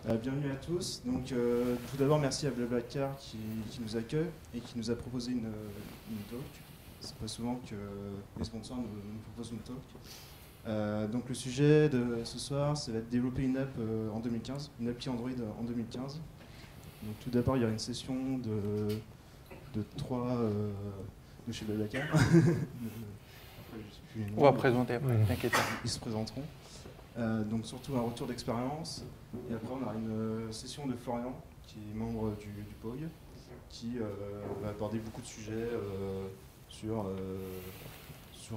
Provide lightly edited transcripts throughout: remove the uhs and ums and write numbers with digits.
Bienvenue à tous. Donc, tout d'abord, merci à Blablacar qui nous accueille et qui nous a proposé une talk. C'est pas souvent que les sponsors nous proposent une talk. Donc, le sujet de ce soir, ça va être développer une app en 2015, une appli Android en 2015. Donc, tout d'abord, il y aura une session de trois de chez Blablacar. On va présenter après, t'inquiète pas. Ils se présenteront. Donc surtout un retour d'expérience. Et après on aura une session de Florian, qui est membre du POG, qui va aborder beaucoup de sujets sur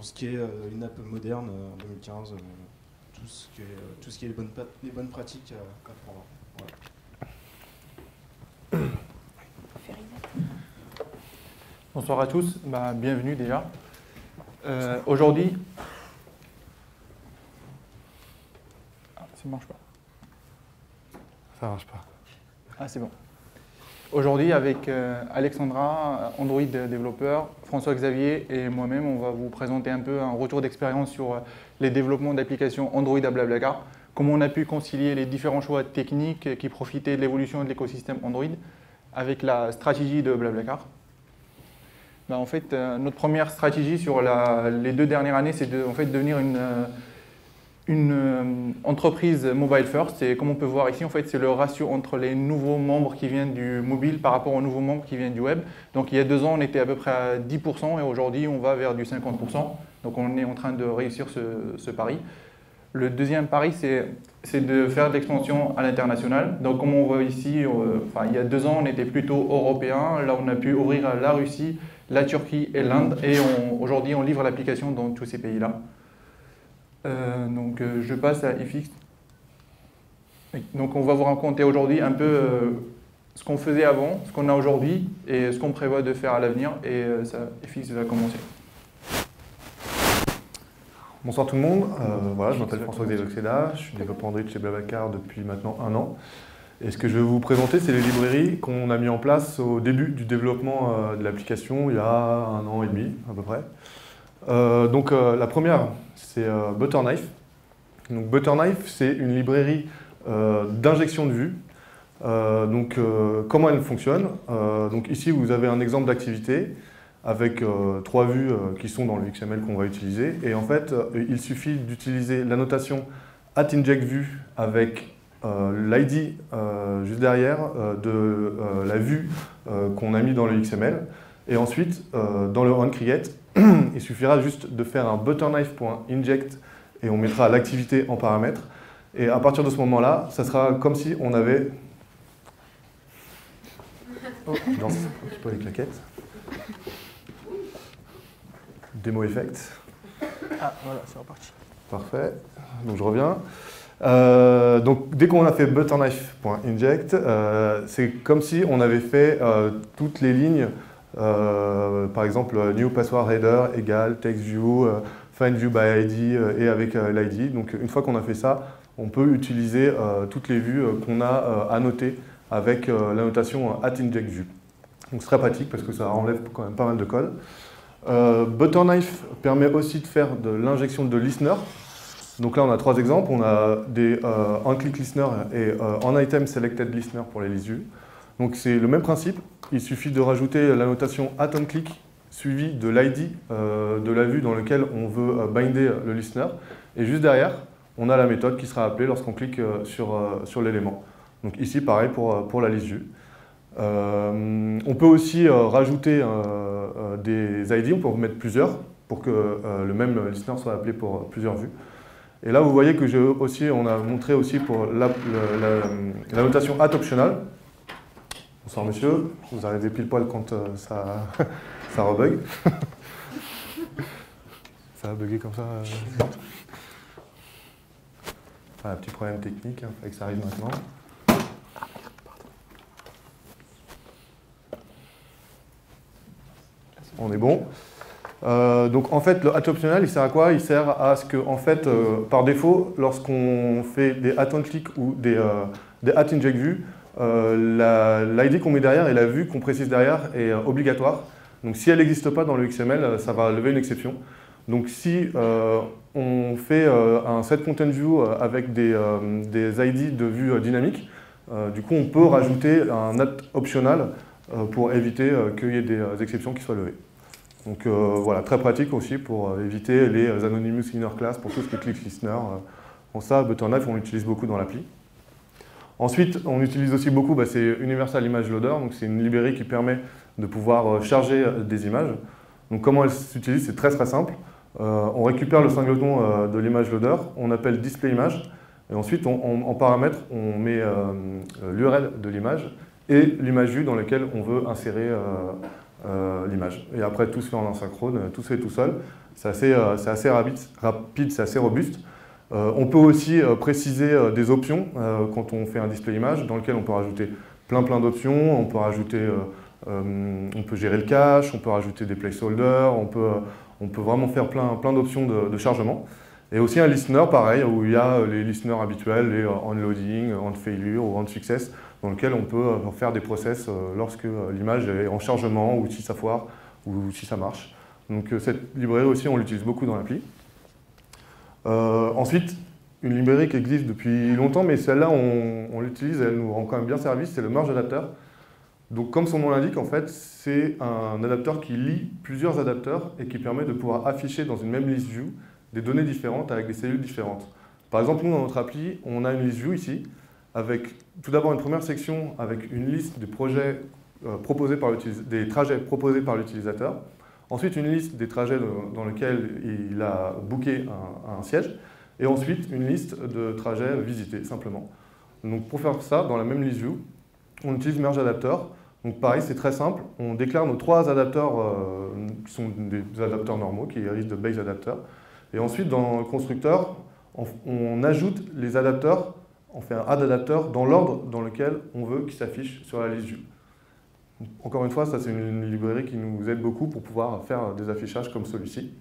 ce qu'est une app moderne en 2015, tout ce qui est les bonnes pratiques à prendre. Voilà. Bonsoir à tous, bienvenue déjà. Aujourd'hui, ça marche pas. Ça marche pas. Ah, c'est bon. Aujourd'hui, avec Alexandra, Android développeur, François-Xavier et moi-même, on va vous présenter un peu un retour d'expérience sur les développements d'applications Android à Blablacar, comment on a pu concilier les différents choix techniques qui profitaient de l'évolution de l'écosystème Android avec la stratégie de Blablacar. En fait, notre première stratégie sur les 2 dernières années, c'est de devenir une entreprise mobile first. Et comme on peut voir ici, en fait, c'est le ratio entre les nouveaux membres qui viennent du mobile par rapport aux nouveaux membres qui viennent du web. Donc il y a 2 ans, on était à peu près à 10% et aujourd'hui, on va vers du 50%. Donc on est en train de réussir ce pari. Le deuxième pari, c'est de faire de l'expansion à l'international. Donc comme on voit ici, il y a 2 ans, on était plutôt européen. Là, on a pu ouvrir la Russie, la Turquie et l'Inde. Et aujourd'hui, on livre l'application dans tous ces pays-là. Donc je passe à FX. Donc on va vous raconter aujourd'hui un peu ce qu'on faisait avant, ce qu'on a aujourd'hui et ce qu'on prévoit de faire à l'avenir. Et FX va commencer. Bonsoir tout le monde, voilà, je m'appelle François-Xavier Oxeda, je suis développeur Android chez Blablacar depuis maintenant 1 an. Et ce que je vais vous présenter, c'est les librairies qu'on a mis en place au début du développement de l'application, il y a 1 an et demi à peu près. La première, c'est Butterknife. Donc Butterknife, c'est une librairie d'injection de vue. Comment elle fonctionne? Donc ici, vous avez un exemple d'activité avec 3 vues qui sont dans le XML qu'on va utiliser. Et en fait, il suffit d'utiliser la notation @injectView avec l'ID juste derrière de la vue qu'on a mis dans le XML. Et ensuite, dans le onCreate, il suffira juste de faire un butterknife.inject et on mettra l'activité en paramètre. Et à partir de ce moment-là, ça sera comme si on avait... Oh, je danse un petit peu les claquettes. Démo effect. Ah, voilà, c'est reparti. Parfait. Donc je reviens. Donc dès qu'on a fait butterknife.inject, c'est comme si on avait fait toutes les lignes, par exemple new password header égale text view, find view by ID et avec l'ID. Donc une fois qu'on a fait ça, on peut utiliser toutes les vues qu'on a annotées avec la notation @injectView. Donc c'est très pratique parce que ça enlève quand même pas mal de code. Butterknife permet aussi de faire de l'injection de listener. Donc là, on a 3 exemples. On a des on-click listener et on-item selected listener pour les lists-vues. Donc c'est le même principe. Il suffit de rajouter la notation @onClick suivie de l'ID de la vue dans laquelle on veut binder le listener. Et juste derrière, on a la méthode qui sera appelée lorsqu'on clique sur l'élément. Donc ici, pareil pour la liste-vue. On peut aussi rajouter des ID, on peut en mettre plusieurs pour que le même listener soit appelé pour plusieurs vues. Et là, vous voyez que on a montré aussi pour la notation @optional. Bonsoir monsieur, vous arrivez pile poil quand ça rebug. Ça a bugué comme ça. Un petit problème technique, il fallait que ça arrive maintenant. On est bon. Donc en fait, le @optional, il sert à quoi? Il sert à ce que, en fait, par défaut, lorsqu'on fait des @onClick ou des @injectView, l'ID qu'on met derrière et la vue qu'on précise derrière est obligatoire. Donc si elle n'existe pas dans le XML, ça va lever une exception. Donc si on fait un set content view avec des ID de vue dynamique, Du coup, on peut rajouter un apt optional pour éviter qu'il y ait des exceptions qui soient levées. Donc voilà, très pratique aussi pour éviter les Anonymous Inner Class pour tout ce qui est click listener. Ça, Butterknife, on l'utilise beaucoup dans l'appli. Ensuite, on utilise aussi beaucoup, c'est Universal Image Loader, donc c'est une librairie qui permet de pouvoir charger des images. Donc comment elle s'utilise, c'est très simple. On récupère le singleton de l'image loader, on appelle display image, et ensuite en paramètre, on met l'URL de l'image et l'image vue dans laquelle on veut insérer l'image. Et après, tout se fait en asynchrone, tout se fait tout seul. C'est assez rapide, c'est assez robuste. On peut aussi préciser des options quand on fait un display image dans lequel on peut rajouter plein d'options, on peut rajouter, on peut gérer le cache, on peut rajouter des placeholders, on peut vraiment faire plein d'options de chargement. Et aussi un listener pareil où il y a les listeners habituels, les onloading, onfailure ou onsuccess, dans lequel on peut faire des process lorsque l'image est en chargement ou si ça foire ou si ça marche. Donc cette librairie aussi on l'utilise beaucoup dans l'appli. Ensuite, une librairie qui existe depuis longtemps, mais celle-là, on l'utilise, elle nous rend quand même bien service, c'est le merge adapter. Donc, comme son nom l'indique, en fait, c'est un adapteur qui lie plusieurs adapteurs et qui permet de pouvoir afficher dans une même list view des données différentes avec des cellules différentes. Par exemple, nous, dans notre appli, on a une list view ici, avec tout d'abord une première section avec une liste des projets des trajets proposés par l'utilisateur. Ensuite, une liste des trajets dans lesquels il a booké un siège. Et ensuite, une liste de trajets visités, simplement. Donc, pour faire ça, dans la même list view, on utilise Merge Adapter. Donc, pareil, c'est très simple. On déclare nos 3 adapteurs qui sont des adapteurs normaux, qui héritent de Base Adapter. Et ensuite, dans le constructeur, on ajoute les adapteurs, on fait un add adapter dans l'ordre dans lequel on veut qu'il s'affiche sur la list view. Encore une fois, ça c'est une librairie qui nous aide beaucoup pour pouvoir faire des affichages comme celui-ci.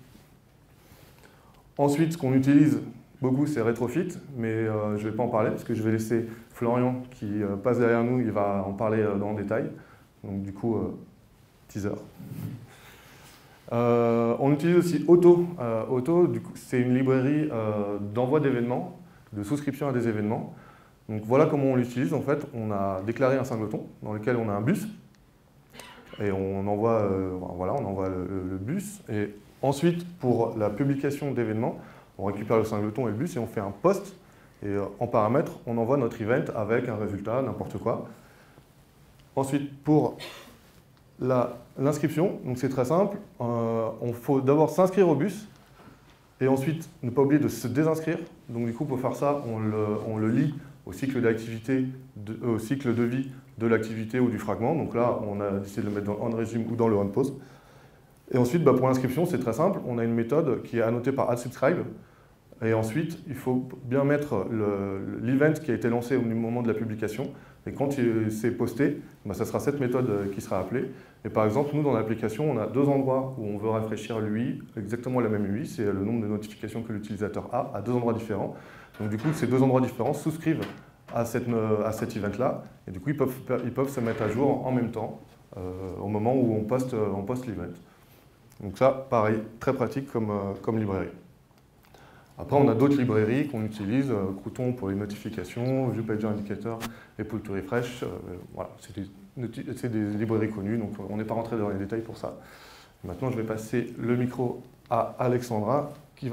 Ensuite, ce qu'on utilise beaucoup, c'est Retrofit, mais je ne vais pas en parler parce que je vais laisser Florian qui passe derrière nous, il va en parler en détail. Donc du coup, teaser. On utilise aussi Auto. Auto, c'est une librairie d'envoi d'événements, de souscription à des événements. Donc voilà comment on l'utilise. En fait, on a déclaré un singleton dans lequel on a un bus. Et on envoie, on envoie le bus. Et ensuite, pour la publication d'événements, on récupère le singleton et le bus et on fait un post. Et en paramètre, on envoie notre event avec un résultat, n'importe quoi. Ensuite, pour l'inscription, donc c'est très simple. On faut d'abord s'inscrire au bus et ensuite ne pas oublier de se désinscrire. Donc du coup, pour faire ça, on le lie au cycle d'activité, au cycle de vie de l'activité ou du fragment. Donc là, on a décidé de le mettre dans le on-resume ou dans le on-pause. Et ensuite, pour l'inscription, c'est très simple. On a une méthode qui est annotée par add_subscribe. Et ensuite, il faut bien mettre l'event qui a été lancé au moment de la publication. Et quand c'est posté, ça sera cette méthode qui sera appelée. Et par exemple, nous, dans l'application, on a 2 endroits où on veut rafraîchir l'UI, exactement la même UI, c'est le nombre de notifications que l'utilisateur a, à 2 endroits différents. Donc du coup, ces 2 endroits différents souscrivent à cet event-là. Et du coup, ils peuvent se mettre à jour en même temps, au moment où on poste l'event. Donc ça, pareil, très pratique comme librairie. Après, on a d'autres librairies qu'on utilise, Crouton pour les notifications, ViewPager Indicator et Pull to Refresh. Voilà, c'est des librairies connues, donc on n'est pas rentré dans les détails pour ça. Maintenant, je vais passer le micro à Alexandra, qui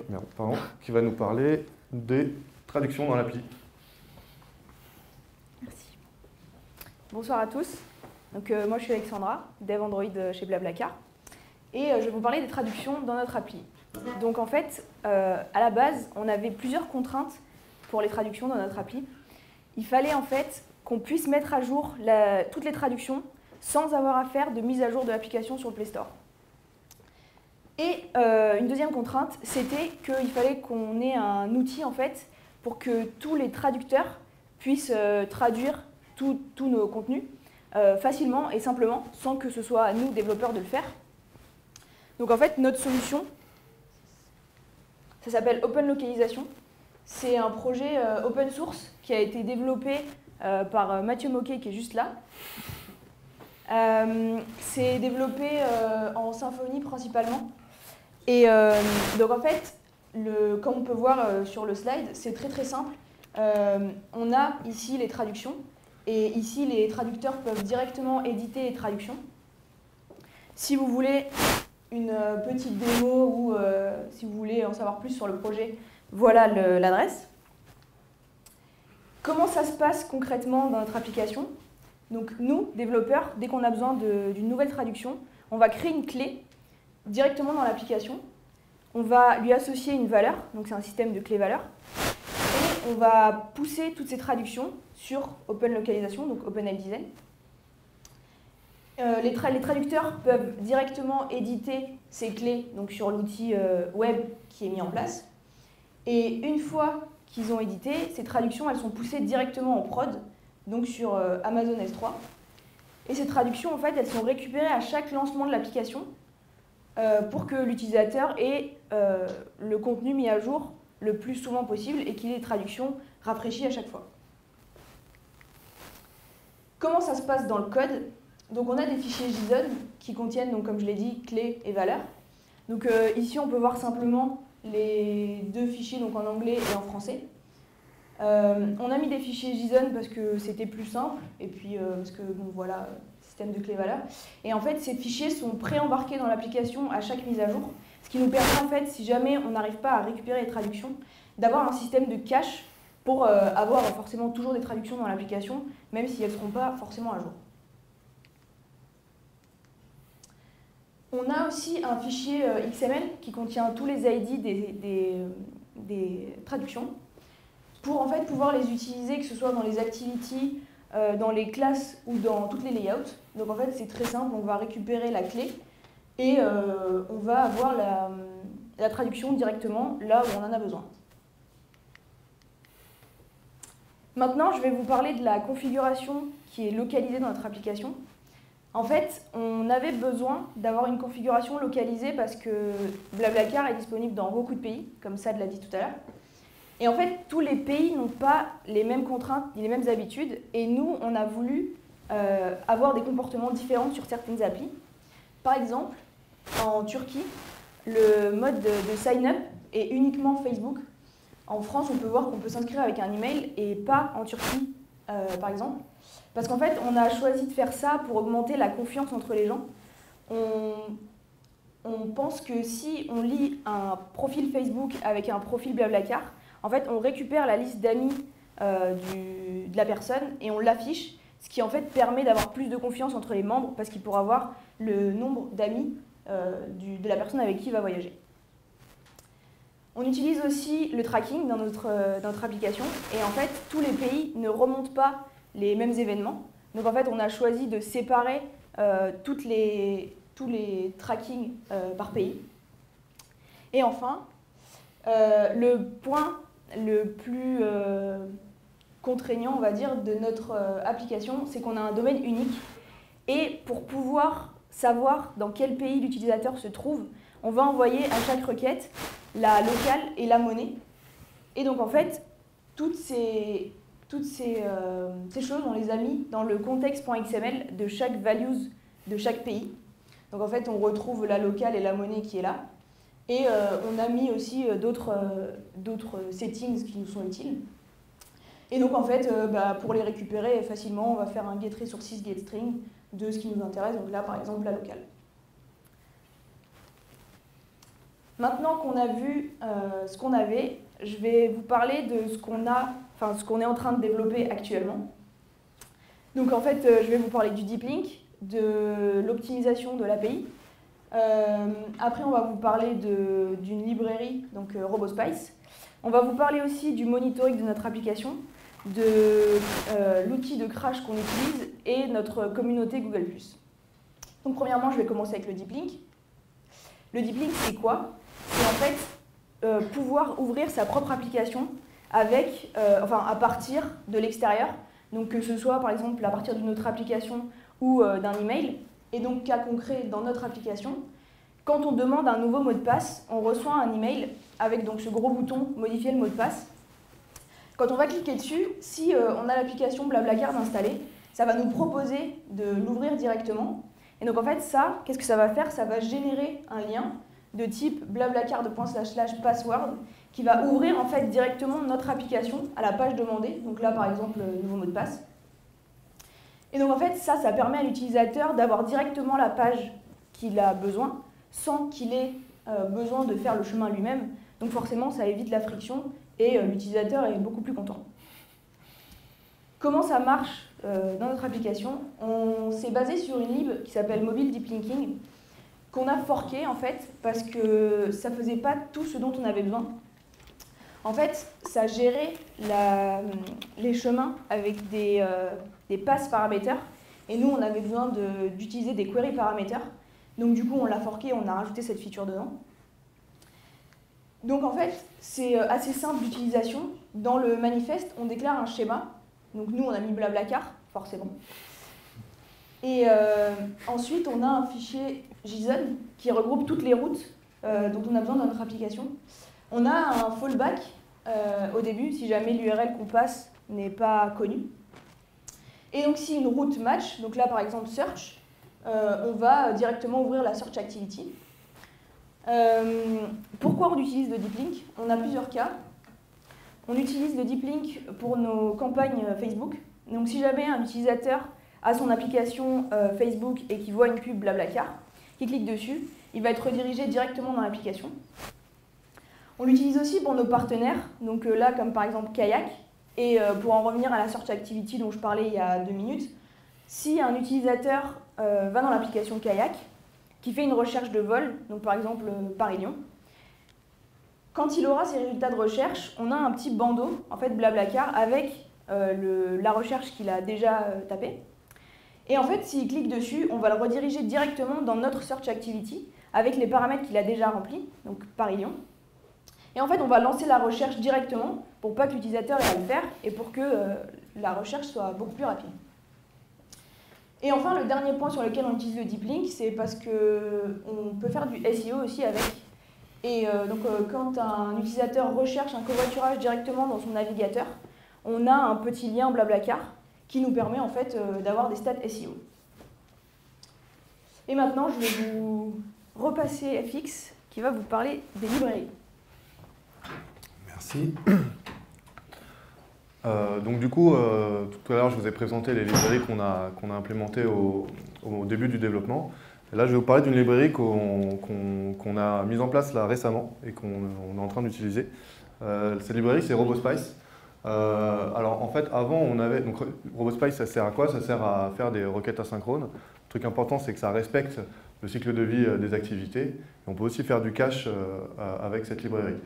va nous parler des traductions dans l'appli. Merci. Bonsoir à tous. Donc, moi, je suis Alexandra, dev Android chez Blablacar. Et je vais vous parler des traductions dans notre appli. Donc en fait, à la base, on avait plusieurs contraintes pour les traductions dans notre appli. Il fallait en fait qu'on puisse mettre à jour toutes les traductions sans avoir à faire de mise à jour de l'application sur le Play Store. Et une deuxième contrainte, c'était qu'il fallait qu'on ait un outil en fait pour que tous les traducteurs puissent traduire tous nos contenus facilement et simplement, sans que ce soit à nous, développeurs, de le faire. Donc en fait, notre solution, ça s'appelle Open Localisation. C'est un projet open source qui a été développé par Mathieu Moquet, qui est juste là. C'est développé en Symfony principalement. Et donc en fait, comme on peut voir sur le slide, c'est très simple. On a ici les traductions. Et ici, les traducteurs peuvent directement éditer les traductions. Si vous voulez une petite démo ou si vous voulez en savoir plus sur le projet, voilà l'adresse. Comment ça se passe concrètement dans notre application? Donc nous, développeurs, dès qu'on a besoin d'une nouvelle traduction, on va créer une clé directement dans l'application. On va lui associer une valeur, donc c'est un système de clé-valeur. Et on va pousser toutes ces traductions sur Open Localization, donc OpenLDesign. Les traducteurs peuvent directement éditer ces clés donc sur l'outil web qui est mis en place. Et une fois qu'ils ont édité, ces traductions elles sont poussées directement en prod, donc sur Amazon S3. Et ces traductions, en fait, elles sont récupérées à chaque lancement de l'application pour que l'utilisateur ait le contenu mis à jour le plus souvent possible et qu'il ait des traductions rafraîchies à chaque fois. Comment ça se passe dans le code? Donc on a des fichiers JSON qui contiennent, donc, comme je l'ai dit, clés et valeurs. Donc ici, on peut voir simplement les deux fichiers, donc en anglais et en français. On a mis des fichiers JSON parce que c'était plus simple, et puis parce que, bon, voilà, système de clés-valeurs. Et en fait, ces fichiers sont pré-embarqués dans l'application à chaque mise à jour, ce qui nous permet, en fait, si jamais on n'arrive pas à récupérer les traductions, d'avoir un système de cache pour avoir forcément toujours des traductions dans l'application, même si elles ne seront pas forcément à jour. On a aussi un fichier XML qui contient tous les ID des traductions pour en fait pouvoir les utiliser, que ce soit dans les activities, dans les classes ou dans toutes les layouts. Donc en fait c'est très simple, on va récupérer la clé et on va avoir la traduction directement là où on en a besoin. Maintenant je vais vous parler de la configuration qui est localisée dans notre application. En fait, on avait besoin d'avoir une configuration localisée parce que BlaBlaCar est disponible dans beaucoup de pays, comme Sad l'a dit tout à l'heure. Et en fait, tous les pays n'ont pas les mêmes contraintes ni les mêmes habitudes. Et nous, on a voulu avoir des comportements différents sur certaines applis. Par exemple, en Turquie, le mode de sign-up est uniquement Facebook. En France, on peut voir qu'on peut s'inscrire avec un email et pas en Turquie, par exemple. Parce qu'en fait, on a choisi de faire ça pour augmenter la confiance entre les gens. On pense que si on lie un profil Facebook avec un profil BlaBlaCar, en fait, on récupère la liste d'amis de la personne et on l'affiche, ce qui en fait permet d'avoir plus de confiance entre les membres parce qu'il pourra voir le nombre d'amis de la personne avec qui il va voyager. On utilise aussi le tracking dans notre application et en fait, tous les pays ne remontent pas les mêmes événements. Donc en fait, on a choisi de séparer tous les trackings par pays. Et enfin, le point le plus contraignant, on va dire, de notre application, c'est qu'on a un domaine unique. Et pour pouvoir savoir dans quel pays l'utilisateur se trouve, on va envoyer à chaque requête la locale et la monnaie. Et donc en fait, toutes ces choses, on les a mis dans le context.xml de chaque values de chaque pays. Donc en fait, on retrouve la locale et la monnaie qui est là. Et on a mis aussi d'autres settings qui nous sont utiles. Et donc en fait, pour les récupérer facilement, on va faire un getResources getString de ce qui nous intéresse. Donc là, par exemple, la locale. Maintenant qu'on a vu ce qu'on avait, je vais vous parler de ce qu'on est en train de développer actuellement. Donc en fait, je vais vous parler du deep link, de l'optimisation de l'API. Après, on va vous parler d'une librairie, donc RoboSpice. On va vous parler aussi du monitoring de notre application, de l'outil de crash qu'on utilise et notre communauté Google+. Donc premièrement, je vais commencer avec le deep link. Le deep link, c'est quoi? C'est en fait pouvoir ouvrir sa propre application avec, à partir de l'extérieur. Donc que ce soit par exemple à partir d'une autre application ou d'un email. Et donc cas concret dans notre application, quand on demande un nouveau mot de passe, on reçoit un email avec donc ce gros bouton modifier le mot de passe. Quand on va cliquer dessus, si on a l'application BlaBlaCar installée, ça va nous proposer de l'ouvrir directement. Et donc en fait ça, qu'est-ce que ça va faire? Ça va générer un lien de type blablacar./password qui va ouvrir en fait directement notre application à la page demandée. Donc là par exemple, le nouveau mot de passe. Et donc en fait, ça permet à l'utilisateur d'avoir directement la page qu'il a besoin, sans qu'il ait besoin de faire le chemin lui-même. Donc forcément, ça évite la friction et l'utilisateur est beaucoup plus content. Comment ça marche dans notre application? On s'est basé sur une lib qui s'appelle Mobile Deep Linking, qu'on a forké en fait, parce que ça ne faisait pas tout ce dont on avait besoin. En fait, ça gérait les chemins avec des pass paraméters, et nous, on avait besoin d'utiliser des query paraméters. Donc du coup, on l'a forké, on a rajouté cette feature dedans. Donc en fait, c'est assez simple d'utilisation. Dans le manifeste, on déclare un schéma. Donc nous, on a mis Blablacar, forcément. Et ensuite, on a un fichier JSON qui regroupe toutes les routes dont on a besoin dans notre application. On a un fallback au début, si jamais l'URL qu'on passe n'est pas connue. Et donc si une route match, donc là par exemple search, on va directement ouvrir la search activity. Pourquoi on utilise le deep link? On a plusieurs cas. On utilise le deep link pour nos campagnes Facebook. Donc si jamais un utilisateur a son application Facebook et qui voit une pub Blablacar, qui clique dessus, il va être redirigé directement dans l'application. On l'utilise aussi pour nos partenaires, donc là comme par exemple Kayak. Et pour en revenir à la search activity dont je parlais il y a 2 minutes, si un utilisateur va dans l'application Kayak, qui fait une recherche de vol, donc par exemple Paris-Lyon, quand il aura ses résultats de recherche, on a un petit bandeau, en fait Blablacar, avec la recherche qu'il a déjà tapée. Et en fait, s'il clique dessus, on va le rediriger directement dans notre Search Activity, avec les paramètres qu'il a déjà remplis, donc Paris-Lyon. Et en fait, on va lancer la recherche directement, pour pas que l'utilisateur ait à le faire, et pour que la recherche soit beaucoup plus rapide. Et enfin, le dernier point sur lequel on utilise le deep link, c'est parce qu'on peut faire du SEO aussi avec. Et donc, quand un utilisateur recherche un covoiturage directement dans son navigateur, on a un petit lien Blablacar qui nous permet en fait d'avoir des stats SEO. Et maintenant, je vais vous repasser FX qui va vous parler des librairies. Merci. Donc du coup, tout à l'heure, je vous ai présenté les librairies qu'on a implémentées au début du développement. Et là, je vais vous parler d'une librairie qu'on a mise en place là récemment et qu'on est en train d'utiliser. Cette librairie, c'est RoboSpice. Alors en fait, avant, on avait... Donc, RoboSpice, ça sert à quoi? Ça sert à faire des requêtes asynchrones. Le truc important, c'est que ça respecte le cycle de vie des activités. Et on peut aussi faire du cache avec cette librairie.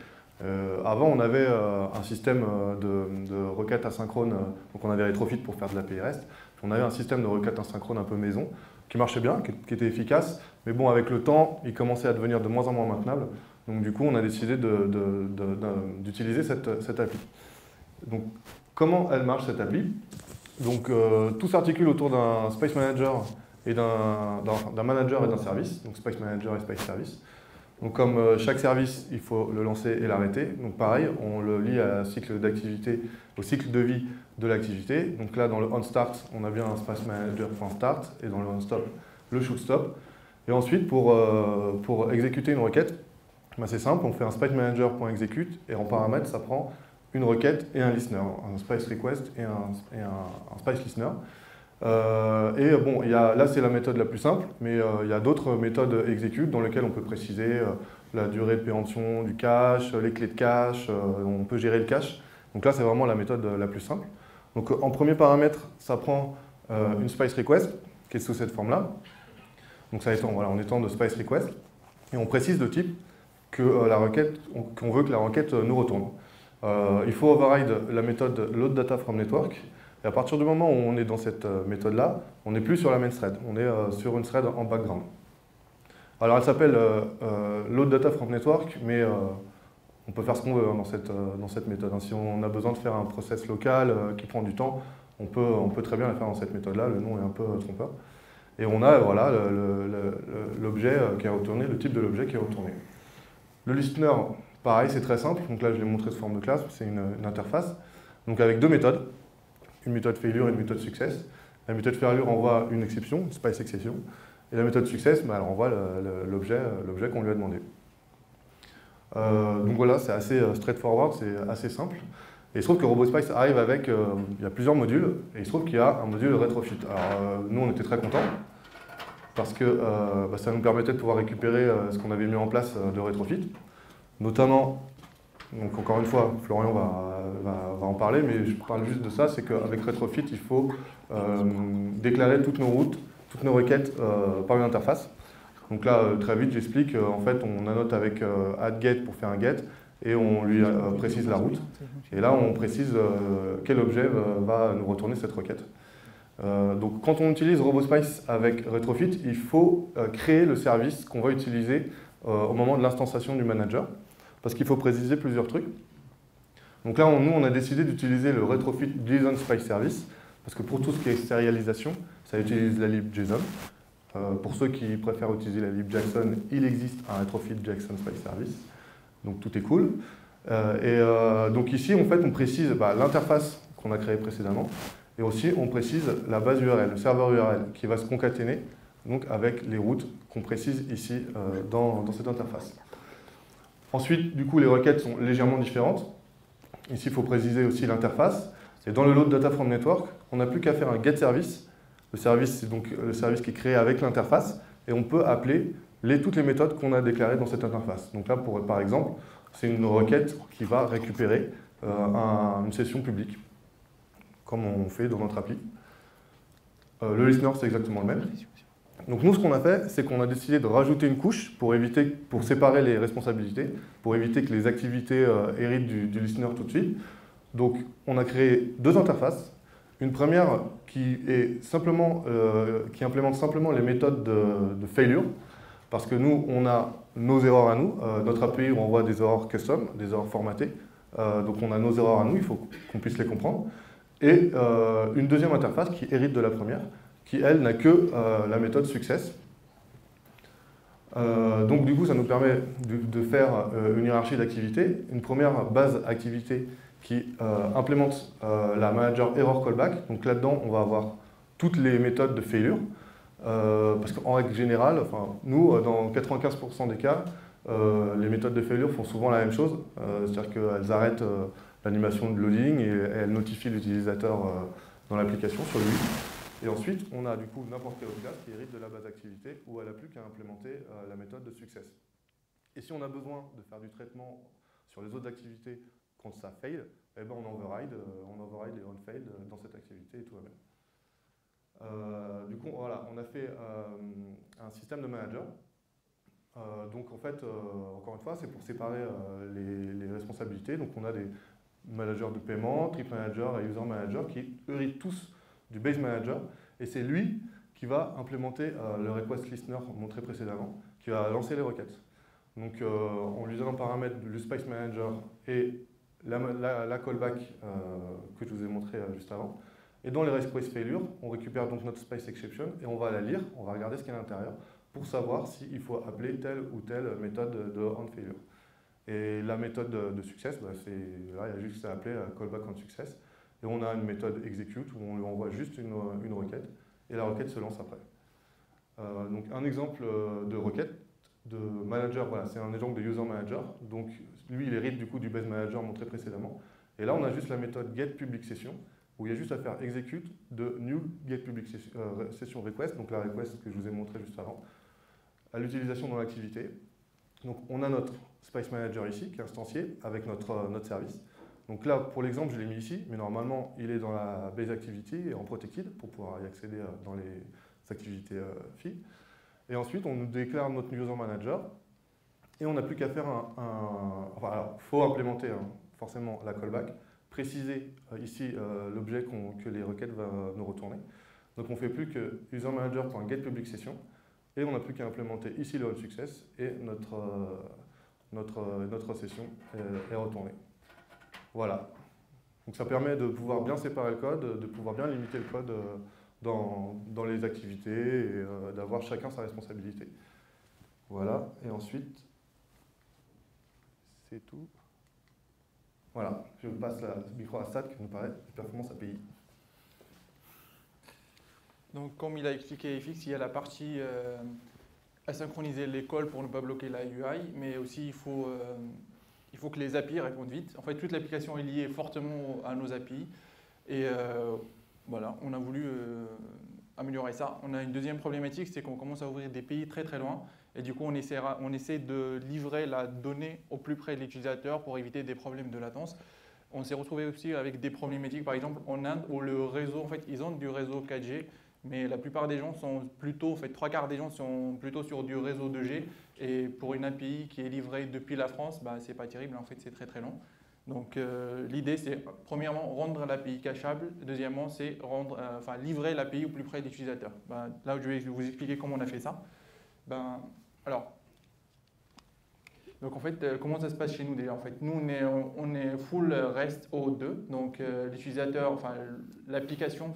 Avant, on avait un système de requêtes asynchrones, donc on avait Retrofit pour faire de l'API REST. On avait un système de requêtes asynchrones un peu maison, qui marchait bien, qui était efficace, mais bon, avec le temps, il commençait à devenir de moins en moins maintenable. Donc du coup, on a décidé d'utiliser cette appli. Donc, comment elle marche, cette appli? Donc, tout s'articule autour d'un Spice Manager et d'un manager et d'un service, donc Spice Manager et Spice Service. Donc comme chaque service, il faut le lancer et l'arrêter. Donc pareil, on le lie à cycle d'activité, au cycle de vie de l'activité. Donc là, dans le onStart, on a bien un Spice Manager.start et dans le onStop, le shootStop. Et ensuite, pour exécuter une requête, ben c'est simple, on fait un Spice Manager.execute et en paramètre, ça prend une requête et un listener, un Spice Request et un Spice Listener. Bon, là c'est la méthode la plus simple, mais il y a d'autres méthodes execute dans lesquelles on peut préciser la durée de péremption du cache, les clés de cache, on peut gérer le cache. Donc là c'est vraiment la méthode la plus simple. Donc en premier paramètre, ça prend une Spice Request qui est sous cette forme-là. Donc ça étant, voilà, on étend de Spice Request et on précise le type que qu'on veut que la requête nous retourne. Il faut override la méthode loadDataFromNetwork. Et à partir du moment où on est dans cette méthode-là, on n'est plus sur la main thread, on est sur une thread en background. Alors elle s'appelle loadDataFromNetwork, mais on peut faire ce qu'on veut dans cette méthode. Si on a besoin de faire un process local qui prend du temps, on peut très bien la faire dans cette méthode-là, le nom est un peu trompeur. Et on a voilà, l'objet qui est retourné, le type de l'objet qui est retourné. Le listener, pareil, c'est très simple. Donc là, je l'ai montré sous forme de classe, c'est une interface. Donc avec deux méthodes. Une méthode failure et une méthode success. La méthode failure envoie une exception, une spice exception, et la méthode success, elle renvoie l'objet qu'on lui a demandé. Donc voilà, c'est assez straightforward, c'est assez simple. Et il se trouve que RoboSpice arrive avec, il y a plusieurs modules, et il se trouve qu'il y a un module retrofit. Alors nous on était très contents, parce que ça nous permettait de pouvoir récupérer ce qu'on avait mis en place de retrofit, notamment, donc encore une fois, Florian va en parler, mais je parle juste de ça, c'est qu'avec retrofit, il faut déclarer toutes nos routes, toutes nos requêtes par une interface. Donc là, très vite, j'explique, en fait, on annote avec add-get pour faire un get, et on lui précise la route. Et là, on précise quel objet va nous retourner cette requête. Donc quand on utilise RoboSpice avec Retrofit, il faut créer le service qu'on va utiliser au moment de l'instanciation du manager, parce qu'il faut préciser plusieurs trucs. Donc là, nous, on a décidé d'utiliser le Retrofit JSON Spice Service, parce que pour tout ce qui est sérialisation, ça utilise la lib JSON. Pour ceux qui préfèrent utiliser la lib JSON, il existe un Retrofit JSON Spice Service. Donc tout est cool. Donc ici, en fait, on précise l'interface qu'on a créée précédemment, et aussi on précise la base URL, le serveur URL, qui va se concaténer donc, avec les routes qu'on précise ici dans cette interface. Ensuite, du coup, les requêtes sont légèrement différentes. Ici, il faut préciser aussi l'interface. Et dans le load data from network, on n'a plus qu'à faire un get service. Le service, c'est donc le service qui est créé avec l'interface, et on peut appeler toutes les méthodes qu'on a déclarées dans cette interface. Donc là, par exemple, c'est une requête qui va récupérer une session publique, comme on fait dans notre appli. Le listener, c'est exactement le même. Donc nous, ce qu'on a fait, c'est qu'on a décidé de rajouter une couche pour séparer les responsabilités, pour éviter que les activités héritent du listener tout de suite. Donc on a créé deux interfaces. Une première qui implémente simplement les méthodes de failure, parce que nous, on a nos erreurs à nous. Notre API renvoie des erreurs custom, des erreurs formatées. Donc on a nos erreurs à nous, il faut qu'on puisse les comprendre. Et une deuxième interface qui hérite de la première, qui, elle, n'a que la méthode success. Donc du coup, ça nous permet de faire une hiérarchie d'activités. Une première base activité qui implémente la manager error callback. Donc là-dedans, on va avoir toutes les méthodes de failure. Parce qu'en règle générale, nous, dans 95% des cas, les méthodes de failure font souvent la même chose. C'est-à-dire qu'elles arrêtent l'animation de loading et elles notifient l'utilisateur dans l'application sur lui. Et ensuite, on a du coup n'importe quelle autre classe qui hérite de la base activité où elle n'a plus qu'à implémenter la méthode de success. Et si on a besoin de faire du traitement sur les autres activités quand ça fail, eh ben on override les on-failed dans cette activité et tout va bien. Du coup, voilà, on a fait un système de manager. Donc en fait, encore une fois, c'est pour séparer les responsabilités. Donc on a des managers de paiement, trip manager et user manager qui héritent tous du base manager. Et c'est lui qui va implémenter le request listener montré précédemment, qui va lancer les requêtes. Donc on lui donne en paramètre le Spice Manager et la callback que je vous ai montré juste avant. Et dans les request failure, on récupère donc notre Spice Exception et on va la lire, on va regarder ce qu'il y a à l'intérieur pour savoir s'il faut appeler telle ou telle méthode de on failure. Et la méthode de success, là il y a juste à appeler callback on success. Et on a une méthode execute où on lui envoie juste une requête et la requête se lance après. Donc un exemple de requête de manager, voilà, c'est un exemple de user manager. Donc lui, il hérite du coup du base manager montré précédemment. Et là, on a juste la méthode getPublicSession où il y a juste à faire execute de new getPublicSession request, donc la request que je vous ai montré juste avant, à l'utilisation dans l'activité. Donc on a notre Spice Manager ici qui est instancié avec notre service. Donc là, pour l'exemple, je l'ai mis ici, mais normalement, il est dans la base activity et en protected pour pouvoir y accéder dans les activités filles. Et ensuite, on nous déclare notre user manager et on n'a plus qu'à faire il faut implémenter forcément la callback, préciser ici l'objet que les requêtes vont nous retourner. Donc on ne fait plus que userManager.getPublicSession et on n'a plus qu'à implémenter ici le onSuccess et notre session est retournée. Voilà. Donc ça permet de pouvoir bien séparer le code, de pouvoir bien limiter le code dans les activités et d'avoir chacun sa responsabilité. Voilà. Et ensuite, c'est tout. Voilà. Je passe le micro à Stade qui nous parlait de performance API. Donc comme il a expliqué FX, il y a la partie à synchroniser les calls pour ne pas bloquer la UI, mais aussi il faut il faut que les API répondent vite. En fait, toute l'application est liée fortement à nos API. Et voilà, on a voulu améliorer ça. On a une deuxième problématique, c'est qu'on commence à ouvrir des pays très très loin. Et du coup, on essaie de livrer la donnée au plus près de l'utilisateur pour éviter des problèmes de latence. On s'est retrouvé aussi avec des problématiques, par exemple en Inde, où le réseau, en fait, ils ont du réseau 4G, mais la plupart des gens sont plutôt, en fait, 3/4 des gens sont plutôt sur du réseau 2G. Et pour une API qui est livrée depuis la France, bah, c'est pas terrible, en fait, c'est très très long. Donc l'idée, c'est premièrement rendre l'API cacheable. Deuxièmement, c'est livrer l'API au plus près de l'utilisateur. Ben, là, je vais vous expliquer comment on a fait ça. Donc en fait, comment ça se passe chez nous déjà? En fait, nous, on est full REST O2. Donc l'utilisateur, l'application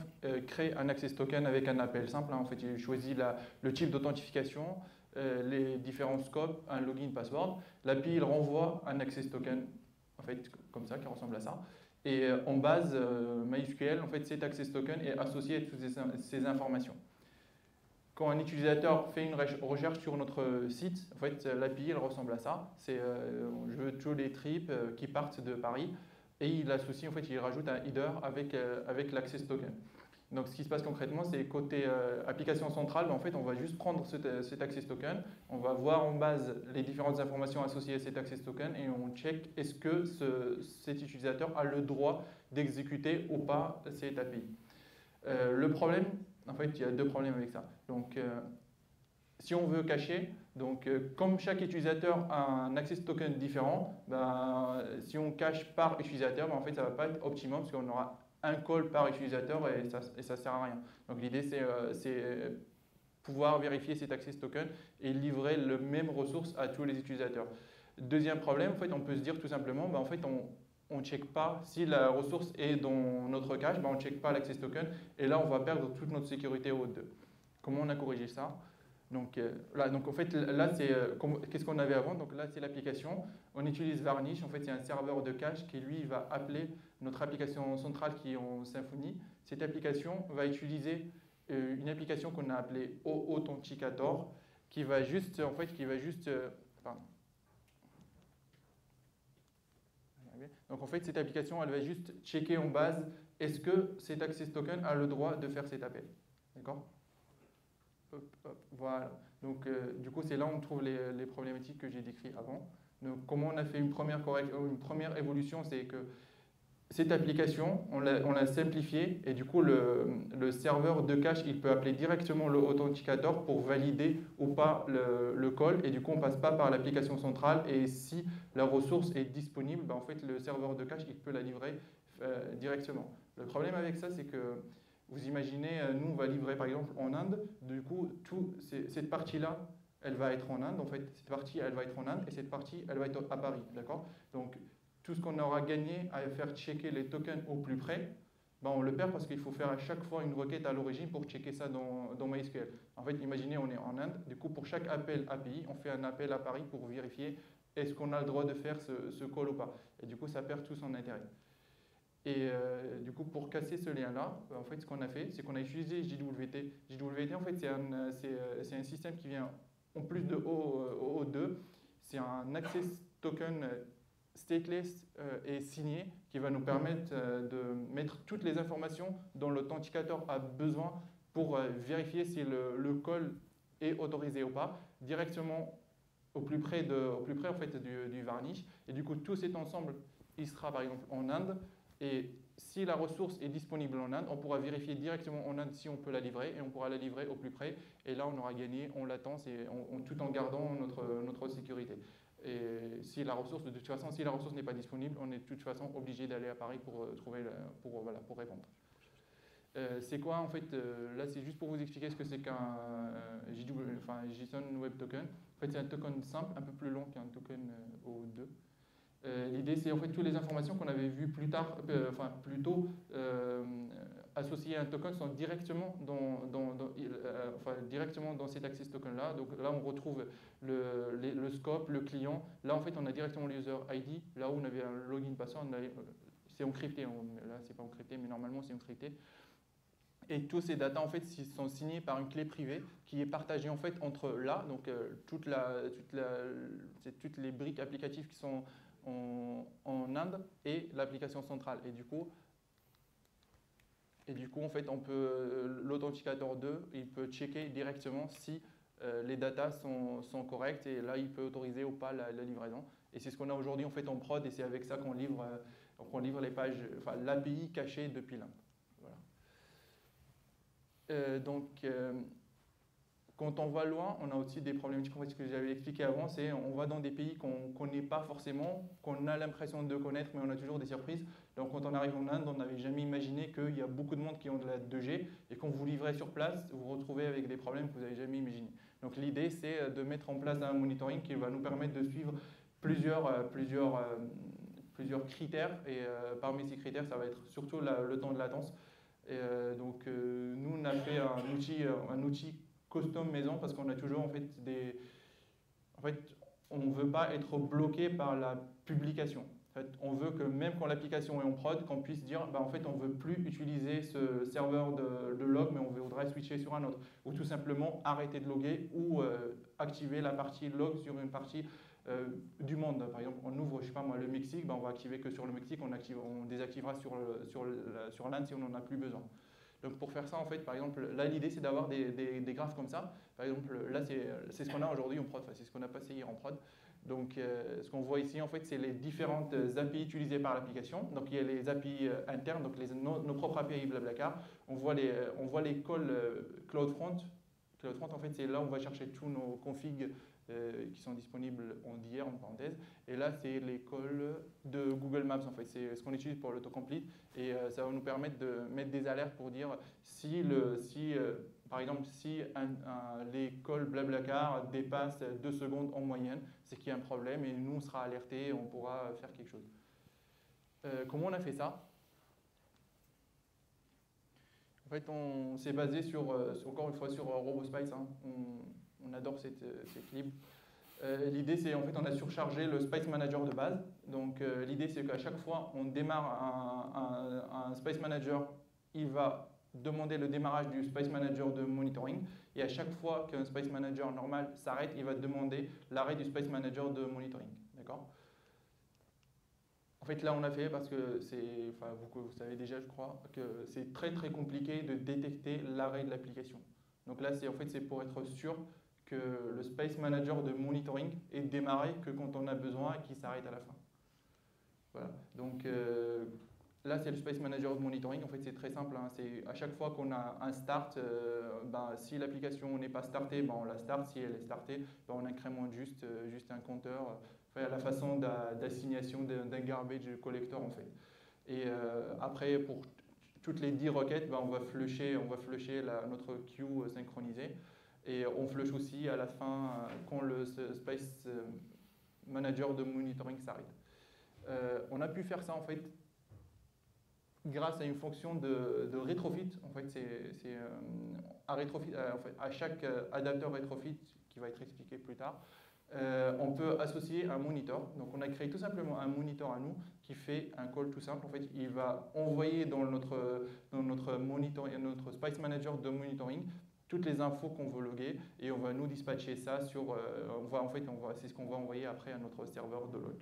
crée un access token avec un appel simple. En fait, il choisit le type d'authentification, les différents scopes, un login, password. L'API, il renvoie un access token, en fait, comme ça, qui ressemble à ça. Et en base, MySQL, en fait, cet access token est associé à toutes ces informations. Quand un utilisateur fait une recherche sur notre site, en fait, l'API, elle ressemble à ça. C'est je veux tous les trips qui partent de Paris et il associe, en fait, il rajoute un header avec l'access token. Donc, ce qui se passe concrètement, c'est côté application centrale, en fait, on va juste prendre cet access token, on va voir en base les différentes informations associées à cet access token et on check est-ce que cet utilisateur a le droit d'exécuter ou pas cette API. Le problème, en fait, il y a deux problèmes avec ça. Donc, si on veut cacher, donc, comme chaque utilisateur a un access token différent, si on cache par utilisateur, en fait, ça ne va pas être optimum parce qu'on aura un call par utilisateur et ça ne sert à rien. Donc l'idée, c'est pouvoir vérifier cet access token et livrer le même ressource à tous les utilisateurs. Deuxième problème, en fait, on peut se dire tout simplement, en fait, on ne check pas, si la ressource est dans notre cache, on ne check pas l'access token et là, on va perdre toute notre sécurité au 2. Comment on a corrigé ça? Donc en fait, là, c'est qu'est-ce qu'on avait avant? Donc là, c'est l'application. On utilise Varnish. En fait, c'est un serveur de cache qui, lui, va appeler notre application centrale qui est en Symfony. Cette application va utiliser une application qu'on a appelée Authenticator qui va juste, Donc en fait, cette application, elle va juste checker en base est-ce que cet access token a le droit de faire cet appel. D'accord? Voilà. Donc du coup, c'est là où on trouve les problématiques que j'ai décrites avant. Donc comment on a fait une première évolution, c'est que cette application, on l'a simplifiée et du coup, le serveur de cache, il peut appeler directement le authenticator pour valider ou pas le call et du coup, on ne passe pas par l'application centrale et si la ressource est disponible, en fait, le serveur de cache, il peut la livrer directement. Le problème avec ça, c'est que vous imaginez, nous, on va livrer par exemple en Inde, du coup, cette partie-là, elle va être en Inde, en fait, cette partie, elle va être en Inde et cette partie, elle va être à Paris, d'accord? Donc, tout ce qu'on aura gagné à faire checker les tokens au plus près, on le perd parce qu'il faut faire à chaque fois une requête à l'origine pour checker ça dans MySQL. En fait, imaginez, on est en Inde, du coup, pour chaque appel API, on fait un appel à Paris pour vérifier est-ce qu'on a le droit de faire ce call ou pas. Et du coup, ça perd tout son intérêt. Et du coup, pour casser ce lien-là, en fait, ce qu'on a fait, c'est qu'on a utilisé JWT. JWT, en fait, c'est un système qui vient, en plus de O2, c'est un access token stateless et signé qui va nous permettre de mettre toutes les informations dont l'authenticateur a besoin pour vérifier si le call est autorisé ou pas, directement au plus près en fait, du Varnish. Et du coup, tout cet ensemble, il sera par exemple en Inde. Et si la ressource est disponible en Inde, on pourra vérifier directement en Inde si on peut la livrer et on pourra la livrer au plus près. Et là, on aura gagné en latence et tout en gardant notre sécurité. Et si la ressource, de toute façon, si la ressource n'est pas disponible, on est de toute façon obligé d'aller à Paris pour répondre. C'est quoi en fait? Là, c'est juste pour vous expliquer ce que c'est qu'un JSON Web Token. En fait, c'est un token simple, un peu plus long qu'un token O2. L'idée, c'est en fait toutes les informations qu'on avait vues plus tôt associées à un token sont directement directement dans cet access token-là. Donc là, on retrouve le scope, le client. Là, en fait, on a directement le user ID. Là où on avait un login password, c'est encrypté. Là, c'est pas encrypté, mais normalement, c'est encrypté. Et tous ces datas en fait sont signés par une clé privée qui est partagée en fait entre toutes les briques applicatives qui sont en Inde et l'application centrale. Et du coup, en fait, l'authenticateur 2, il peut checker directement si les datas sont correctes et là, il peut autoriser ou pas la livraison. Et c'est ce qu'on a aujourd'hui en fait en prod et c'est avec ça qu'on livre les pages, enfin l'API cachée depuis l'Inde. Voilà. Quand on va loin, on a aussi des problématiques, en fait, ce que j'avais expliqué avant, c'est on va dans des pays qu'on ne connaît pas forcément, qu'on a l'impression de connaître, mais on a toujours des surprises. Donc quand on arrive en Inde, on n'avait jamais imaginé qu'il y a beaucoup de monde qui ont de la 2G, et quand vous livrez sur place, vous vous retrouvez avec des problèmes que vous n'avez jamais imaginés. Donc l'idée, c'est de mettre en place un monitoring qui va nous permettre de suivre plusieurs critères, et parmi ces critères, ça va être surtout le temps de latence. Nous, on a fait un outil custom maison parce qu'on a toujours en fait on ne veut pas être bloqué par la publication. En fait, on veut que même quand l'application est en prod, qu'on puisse dire en fait on ne veut plus utiliser ce serveur de log, mais on voudrait switcher sur un autre. Ou tout simplement arrêter de loguer ou activer la partie log sur une partie du monde. Par exemple, on ouvre, je sais pas moi, le Mexique, on va activer que sur le Mexique, on désactivera sur l'Inde si on n'en a plus besoin. Donc pour faire ça, en fait, par exemple, là l'idée c'est d'avoir des graphes comme ça. Par exemple, là c'est ce qu'on a aujourd'hui en prod, enfin, c'est ce qu'on a passé hier en prod. Donc ce qu'on voit ici, en fait, c'est les différentes API utilisées par l'application. Donc il y a les API internes, donc nos propres API Blablacar. On voit les calls CloudFront. CloudFront, en fait, c'est là où on va chercher tous nos configs qui sont disponibles en d'hier, en parenthèse. Et là, c'est les calls de Google Maps, en fait. C'est ce qu'on utilise pour l'autocomplete. Et ça va nous permettre de mettre des alertes pour dire par exemple, si les calls Blablacar dépassent 2 secondes en moyenne, c'est qu'il y a un problème et nous, on sera alertés et on pourra faire quelque chose. Comment on a fait ça ? En fait, on s'est basé encore une fois sur RoboSpice. Hein. On adore cette lib. L'idée, c'est en fait, on a surchargé le Spice Manager de base. Donc, l'idée, c'est qu'à chaque fois, on démarre un Spice Manager, il va demander le démarrage du Spice Manager de monitoring. Et à chaque fois qu'un Spice Manager normal s'arrête, il va demander l'arrêt du Spice Manager de monitoring. D'accord ? En fait, là, on a fait parce que vous savez déjà, je crois, que c'est très très compliqué de détecter l'arrêt de l'application. Donc là, c'est pour être sûr que le Spice Manager de monitoring est démarré que quand on a besoin et qu'il s'arrête à la fin. Voilà. Donc là, c'est le Spice Manager de monitoring. En fait, c'est très simple. Hein. C'est à chaque fois qu'on a un start, si l'application n'est pas startée, on la start. Si elle est startée, on incrémente juste un compteur. À la façon d'assignation d'un garbage collector en fait. Et après, pour toutes les 10 requêtes, on va flusher notre queue synchronisée. Et on flush aussi à la fin quand le Spice Manager de monitoring s'arrête. On a pu faire ça en fait grâce à une fonction de retrofit. En fait, à chaque adapteur retrofit qui va être expliqué plus tard. On peut associer un monitor. Donc on a créé tout simplement un monitor à nous qui fait un call tout simple. En fait, il va envoyer dans notre Spice Manager de monitoring toutes les infos qu'on veut loguer et on va nous dispatcher ça c'est ce qu'on va envoyer après à notre serveur de log.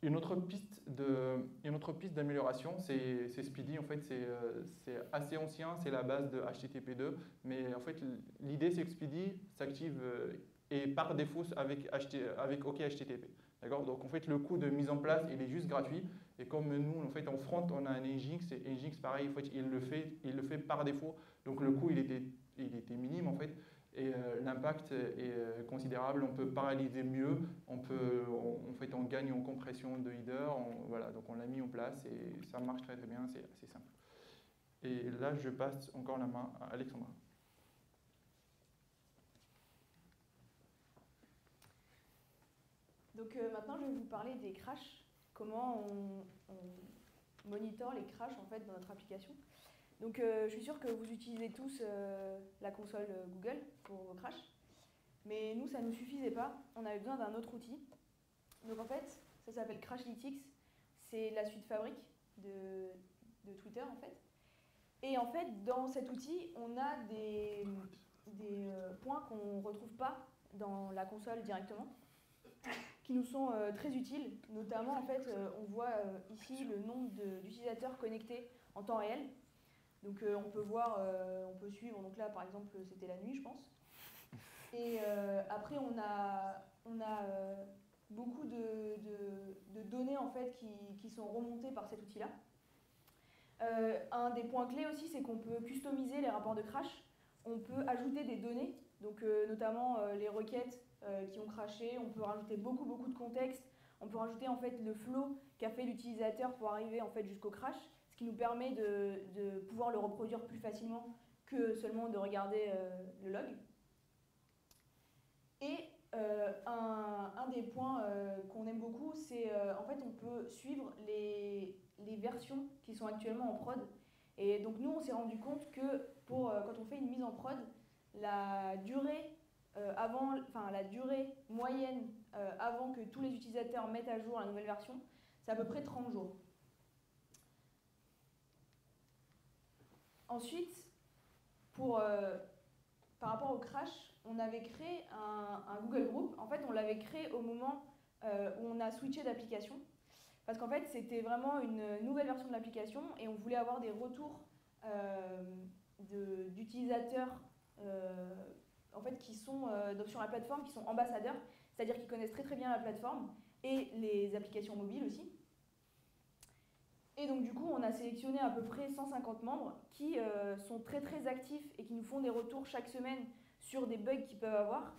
Une autre piste d'amélioration, c'est Speedy. En fait, c'est assez ancien, c'est la base de HTTP2, mais en fait, l'idée c'est que Speedy s'active et par défaut avec OKHTTP. D'accord ? Donc en fait, le coût de mise en place, il est juste gratuit. Et comme nous, en fait, en front, on a un Nginx, et Nginx, pareil, en fait, il le fait par défaut. Donc le coût, il était minime en fait. Et l'impact est considérable. On peut paralyser mieux. On gagne en compression de header. Voilà, donc on l'a mis en place et ça marche très très bien. C'est assez simple. Et là, je passe encore la main à Alexandra. Donc maintenant, je vais vous parler des crashs, comment on monitore les crashs en fait, dans notre application. Donc je suis sûre que vous utilisez tous la console Google pour vos crashs, mais nous, ça ne nous suffisait pas, on avait besoin d'un autre outil. Donc en fait, ça s'appelle Crashlytics, c'est la suite fabrique de Twitter en fait. Et en fait, dans cet outil, on a des points qu'on ne retrouve pas dans la console directement, qui nous sont très utiles. Notamment, en fait, on voit ici le nombre d'utilisateurs connectés en temps réel. Donc on peut voir, on peut suivre, donc là par exemple c'était la nuit je pense. Et après on a beaucoup de données en fait qui sont remontées par cet outil-là. Un des points clés aussi c'est qu'on peut customiser les rapports de crash. On peut ajouter des données, donc notamment les requêtes qui ont crashé, on peut rajouter beaucoup de contexte, on peut rajouter en fait le flow qu'a fait l'utilisateur pour arriver en fait jusqu'au crash. Ce qui nous permet de pouvoir le reproduire plus facilement que seulement de regarder le log. Et un des points qu'on aime beaucoup, c'est en fait on peut suivre les versions qui sont actuellement en prod. Et donc nous on s'est rendu compte que quand on fait une mise en prod, la durée la durée moyenne avant que tous les utilisateurs mettent à jour la nouvelle version, c'est à peu près 30 jours. Ensuite, par rapport au crash, on avait créé un Google Group. En fait, on l'avait créé au moment où on a switché d'application. Parce qu'en fait, c'était vraiment une nouvelle version de l'application et on voulait avoir des retours d'utilisateurs en fait, qui sont sur la plateforme, qui sont ambassadeurs, c'est-à-dire qui connaissent très bien la plateforme et les applications mobiles aussi. Et donc du coup, on a sélectionné à peu près 150 membres qui sont très actifs et qui nous font des retours chaque semaine sur des bugs qu'ils peuvent avoir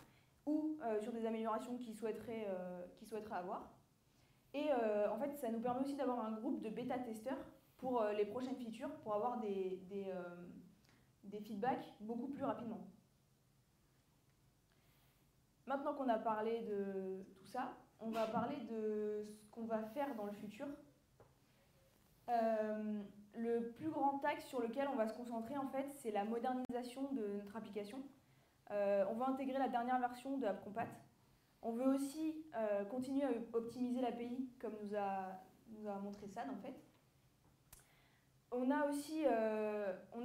ou sur des améliorations qu'ils souhaiteraient avoir. Et en fait, ça nous permet aussi d'avoir un groupe de bêta-testeurs pour les prochaines features, pour avoir des feedbacks beaucoup plus rapidement. Maintenant qu'on a parlé de tout ça, on va parler de ce qu'on va faire dans le futur. Le plus grand axe sur lequel on va se concentrer, en fait, c'est la modernisation de notre application. On va intégrer la dernière version de AppCompat. On veut aussi continuer à optimiser l'API, comme nous a montré Sad, en fait. On a aussi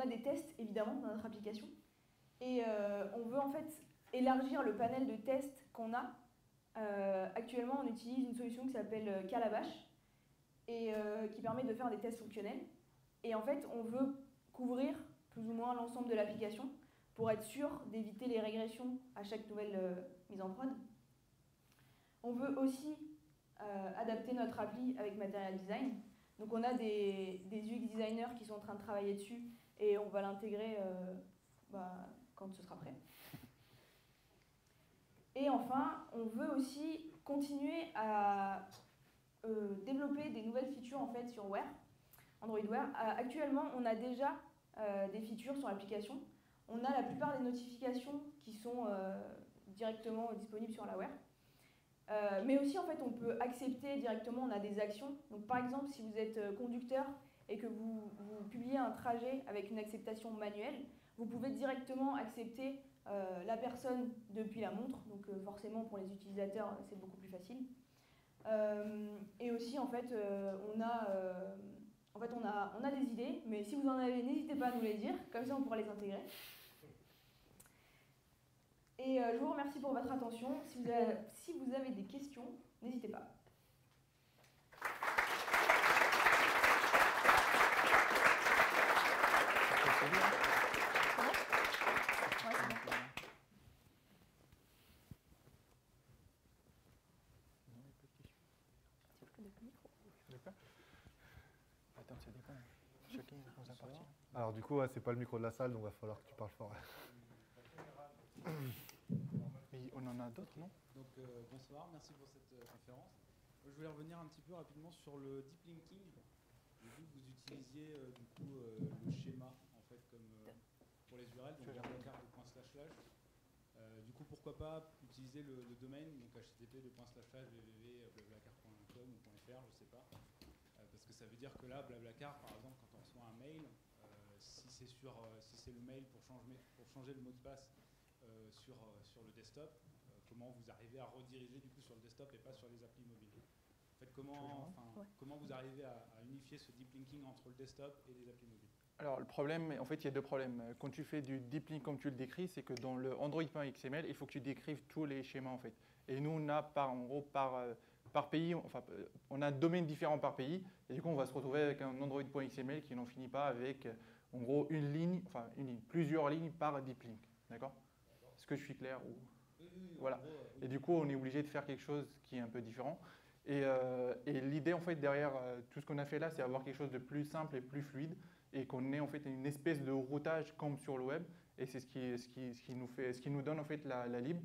des tests, évidemment, dans notre application. Et on veut, en fait, élargir le panel de tests qu'on a. Actuellement, on utilise une solution qui s'appelle Calabash, et qui permet de faire des tests fonctionnels. Et en fait, on veut couvrir plus ou moins l'ensemble de l'application pour être sûr d'éviter les régressions à chaque nouvelle mise en prod. On veut aussi adapter notre appli avec Material Design. Donc on a des UX designers qui sont en train de travailler dessus et on va l'intégrer quand ce sera prêt. Et enfin, on veut aussi continuer à développer des nouvelles features en fait sur Wear, Android Wear. Actuellement, on a déjà des features sur l'application. On a la plupart des notifications qui sont directement disponibles sur la Wear. Mais aussi, en fait, on peut accepter directement, on a des actions. Donc, par exemple, si vous êtes conducteur et que vous publiez un trajet avec une acceptation manuelle, vous pouvez directement accepter la personne depuis la montre. Donc, forcément, pour les utilisateurs, c'est beaucoup plus facile. Et aussi, en fait, on a des idées, mais si vous en avez, n'hésitez pas à nous les dire, comme ça on pourra les intégrer. Et je vous remercie pour votre attention. Si vous avez des questions, n'hésitez pas. Attends, ça dépend. Chacun nous appartient. Alors du coup, ouais, c'est pas le micro de la salle, donc il va falloir que tu parles fort. Mais on en a d'autres, non? Donc bonsoir, merci pour cette conférence. Je voulais revenir un petit peu rapidement sur le deep linking. J'ai vu que vous utilisiez du coup le schéma en fait comme pour les URL, donc blablacar.// du coup, pourquoi pas utiliser le domaine, donc http://www.blablacar.com ou .fr, je sais pas. Parce que ça veut dire que là, Blablacar, par exemple, quand on reçoit un mail, si c'est le mail pour changer le mot de passe sur le desktop, comment vous arrivez à rediriger du coup sur le desktop et pas sur les applis mobiles. En fait, comment vous arrivez à unifier ce deep linking entre le desktop et les applis mobiles? Alors le problème, en fait, il y a deux problèmes. Quand tu fais du deep link comme tu le décris, c'est que dans le Android.xml, il faut que tu décrives tous les schémas en fait. Et nous, on a par pays, enfin, on a un domaine différent par pays. Et du coup, on va se retrouver avec un Android.xml qui n'en finit pas avec, en gros, plusieurs lignes par deep link. D'accord? Est-ce que je suis clair ou... Oui, Voilà. en gros, oui. Et du coup, on est obligé de faire quelque chose qui est un peu différent. Et l'idée, en fait, derrière tout ce qu'on a fait là, c'est avoir quelque chose de plus simple et plus fluide, et qu'on ait en fait une espèce de routage comme sur le web. Et c'est ce qui nous donne en fait la libre.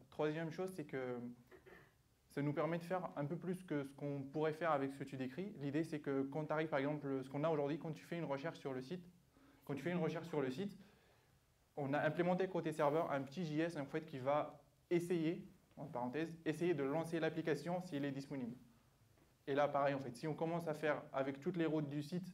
Troisième chose, c'est que ça nous permet de faire un peu plus que ce qu'on pourrait faire avec ce que tu décris. L'idée, c'est que quand tu arrives, par exemple, ce qu'on a aujourd'hui, quand tu fais une recherche sur le site, on a implémenté côté serveur un petit JS en fait, qui va essayer, en parenthèse, essayer de lancer l'application s'il est disponible. Et là, pareil, en fait, si on commence à faire avec toutes les routes du site,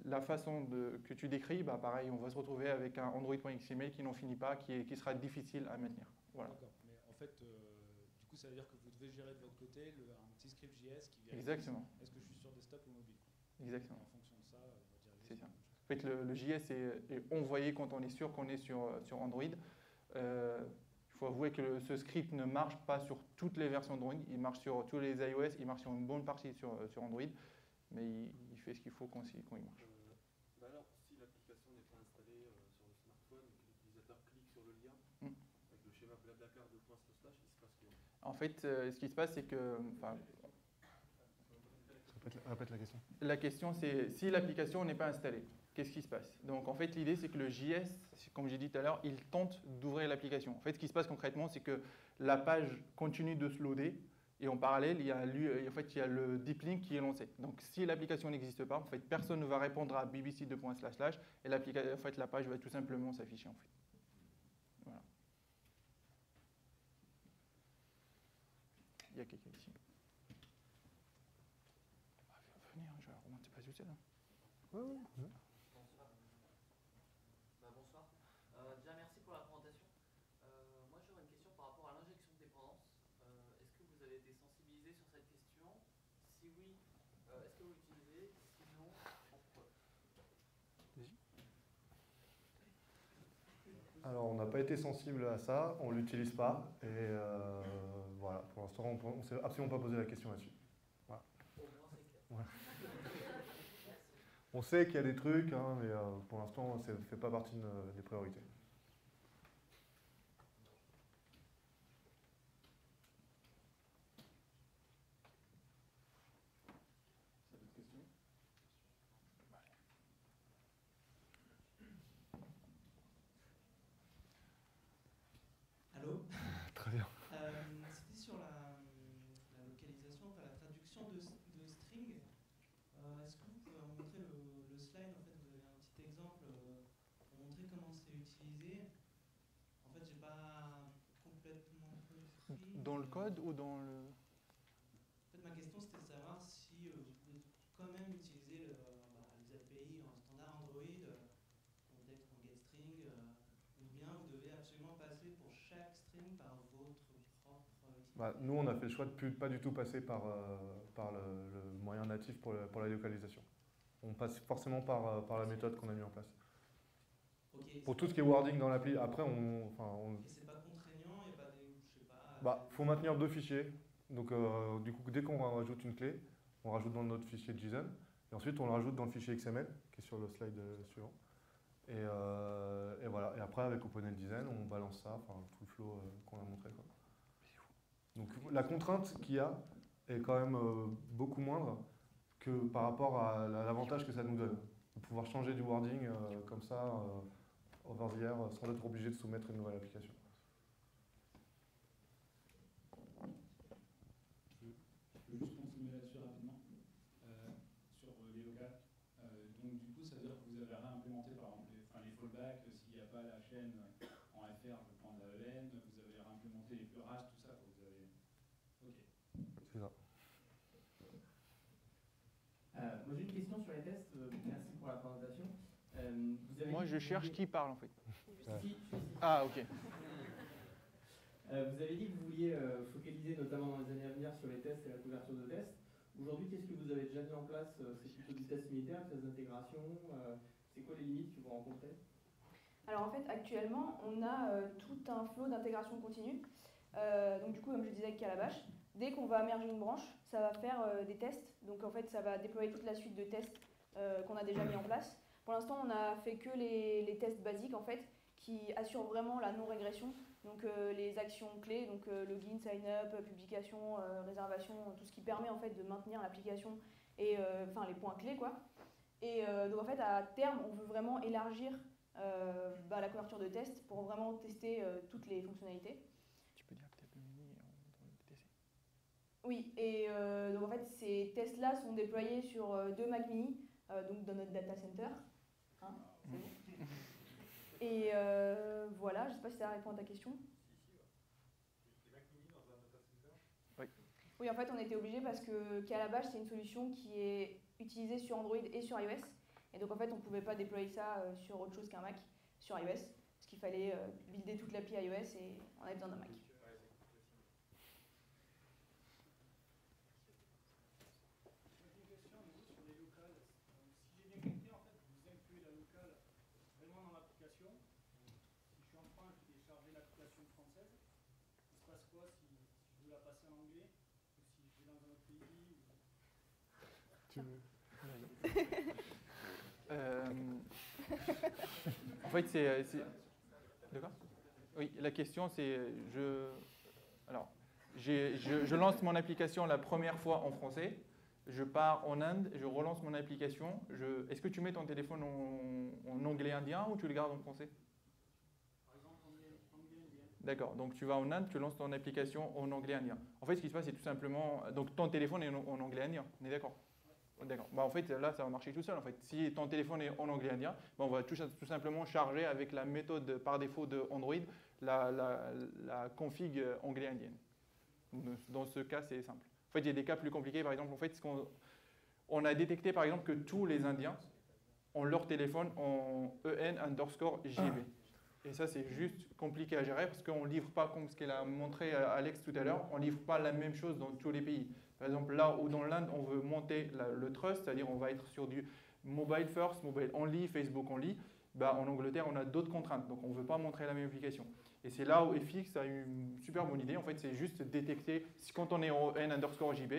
la façon que tu décris, bah, pareil, on va se retrouver avec un Android.xml qui n'en finit pas, qui sera difficile à maintenir. Voilà. D'accord, mais en fait, du coup, ça veut dire que vous devez gérer de votre côté un petit script JS qui vérifie Exactement. est-ce que je suis sur desktop ou mobile. Exactement. Et en fonction de ça, on va diriger C'est sur ça. la même chose. En fait, le JS est envoyé quand on est sûr qu'on est sur Android. Il faut avouer que ce script ne marche pas sur toutes les versions d'Android. Il marche sur tous les iOS, il marche sur une bonne partie sur Android, mais il fait ce qu'il faut quand il marche. Alors, si l'application n'est pas installée sur le smartphone et que l'utilisateur clique sur le lien, avec le schéma Blablacar de // il se passe quoi? En fait, ce qui se passe, c'est que... Répète la question. La question, c'est si l'application n'est pas installée, qu'est-ce qui se passe? Donc, en fait, l'idée, c'est que le JS, comme j'ai dit tout à l'heure, il tente d'ouvrir l'application. En fait, ce qui se passe concrètement, c'est que la page continue de se loader et en parallèle, il y a le deep link qui est lancé. Donc, si l'application n'existe pas, en fait, personne ne va répondre à bbc // et en fait, la page va tout simplement s'afficher. En fait. Voilà. Il y a quelqu'un ici. Venir, je vais remonter pas tout seul. Ouais. Bonsoir. Bonsoir. Déjà, merci pour la présentation. Moi, j'aurais une question par rapport à l'injection de dépendance. Est-ce que vous avez été sensibilisé sur cette question? Si oui, est-ce que vous l'utilisez? Sinon, pourquoi? Alors, on n'a pas été sensible à ça, on ne l'utilise pas, et voilà, pour l'instant, on ne s'est absolument pas posé la question là-dessus. Voilà. Au moins, c'est clair. Ouais. On sait qu'il y a des trucs, hein, mais pour l'instant, ça ne fait pas partie des priorités. D'autres questions? Allô? Très bien. C'était sur la localisation, enfin la traduction de string. Est-ce que vous pouvez montrer le slide? En fait, vous avez un petit exemple pour montrer comment c'est utilisé. En fait, j'ai pas complètement compris. Dans le code ou dans le... En fait, ma question, c'était de savoir si vous pouvez quand même utiliser les API en standard Android, contexte en getString, ou bien vous devez absolument passer pour chaque string par votre propre utilisation. Nous, on a fait le choix de ne pas du tout passer par le moyen natif pour la localisation. On passe forcément par la méthode qu'on a mis en place. Okay, pour tout ce qui est wording dans l'appli, après, Et c'est pas contraignant, il n'y a pas des... Je sais pas... faut maintenir deux fichiers. Donc, du coup, dès qu'on rajoute une clé, on rajoute dans notre fichier JSON, et ensuite on le rajoute dans le fichier XML, qui est sur le slide suivant. Et voilà. Et après, avec OpenLDesign, on balance ça, enfin tout le flow qu'on a montré, quoi. Donc la contrainte qu'il y a est quand même beaucoup moindre que par rapport à l'avantage que ça nous donne. De pouvoir changer du wording comme ça, over the air, sans être obligé de soumettre une nouvelle application. Je peux juste continuer là-dessus rapidement, sur les locales. Donc du coup, ça veut dire que vous avez réimplémenté par exemple les fallbacks, s'il n'y a pas la chaîne en FR, je vais prendre la EN, vous avez réimplémenté les pleurages, tout ça, quoi. Vous avez... Ok. C'est ça. Moi j'ai une question sur les tests, merci pour la présentation. Moi je cherche qui parle en fait. Je suis ici. Ah ok. Vous avez dit que vous vouliez focaliser notamment dans les années à venir sur les tests et la couverture de tests. Aujourd'hui, qu'est-ce que vous avez déjà mis en place? C'est plutôt du test unitaire, test d'intégration? C'est quoi les limites que vous rencontrez? Alors en fait, actuellement, on a tout un flot d'intégration continue. Donc du coup, comme je disais avec Calabash, dès qu'on va merger une branche, ça va faire des tests. Donc en fait, ça va déployer toute la suite de tests qu'on a déjà mis en place. Pour l'instant, on n'a fait que les tests basiques en fait, qui assurent vraiment la non-régression. Donc les actions clés, donc login, sign-up, publication, réservation, tout ce qui permet en fait de maintenir l'application et enfin les points clés quoi. Et donc en fait, à terme, on veut vraiment élargir la couverture de test pour vraiment tester toutes les fonctionnalités. Tu peux dire que tu as mis dans le TTC. Oui, et donc en fait, ces tests-là sont déployés sur 2 Mac mini, donc dans notre data center. Hein, c'est bon. Et voilà, je ne sais pas si ça répond à ta question. Les Mac mini dans un data center? Oui. Oui, en fait, on était obligé parce que Calabash, c'est une solution qui est utilisée sur Android et sur iOS. Et donc, en fait, on ne pouvait pas déployer ça sur autre chose qu'un Mac, sur iOS, parce qu'il fallait builder toute l'appli iOS et on avait besoin d'un Mac. En fait, c'est... D'accord ? Oui, la question c'est... Je lance mon application la première fois en français, je pars en Inde, je relance mon application. Est-ce que tu mets ton téléphone en anglais indien ou tu le gardes en français ? Par exemple, anglais indien. D'accord, donc tu vas en Inde, tu lances ton application en anglais indien. En fait, ce qui se passe, c'est tout simplement... Donc ton téléphone est en anglais indien, on est d'accord ? D'accord. En fait, là, ça va marcher tout seul. En fait, si ton téléphone est en anglais indien, on va tout simplement charger avec la méthode par défaut de Android la config anglais indienne. Dans ce cas, c'est simple. En fait, il y a des cas plus compliqués. Par exemple, en fait, on a détecté par exemple que tous les Indiens ont leur téléphone en EN_JB. Et ça, c'est juste compliqué à gérer parce qu'on ne livre pas, comme ce qu'elle a montré Alex tout à l'heure, on ne livre pas la même chose dans tous les pays. Par exemple, là où dans l'Inde, on veut monter le trust, c'est-à-dire on va être sur du mobile first, mobile only, Facebook only, en Angleterre, on a d'autres contraintes, donc on ne veut pas montrer la même application. Et c'est là où FX a eu une super bonne idée, en fait, c'est juste détecter, quand on est en N_JB,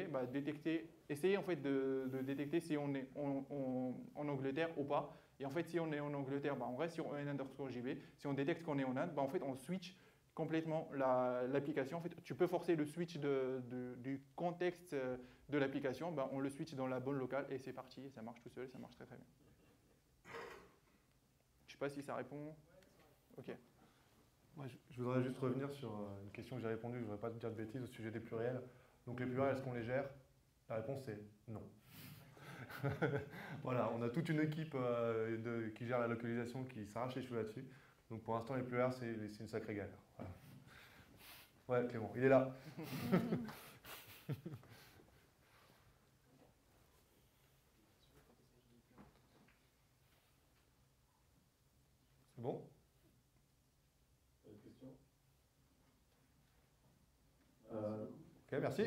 essayer en fait de détecter si on est en Angleterre ou pas. Et en fait, si on est en Angleterre, on reste sur N_JB. Si on détecte qu'on est en Inde, en fait, on switch complètement l'application. En fait, tu peux forcer le switch du contexte de l'application. On le switch dans la bonne locale et c'est parti. Et ça marche tout seul, ça marche très très bien. Je ne sais pas si ça répond. Ok. Moi, je voudrais juste revenir sur une question que j'ai répondue. Je ne voudrais pas te dire de bêtises au sujet des pluriels. Donc les pluriels, est-ce qu'on les gère? La réponse est non. Voilà, on a toute une équipe qui gère la localisation qui s'arrache les cheveux là-dessus. Donc pour l'instant, les pluriels, c'est une sacrée galère. Voilà. Ouais, Clément, il est là. C'est bon? Une question? Ok, merci.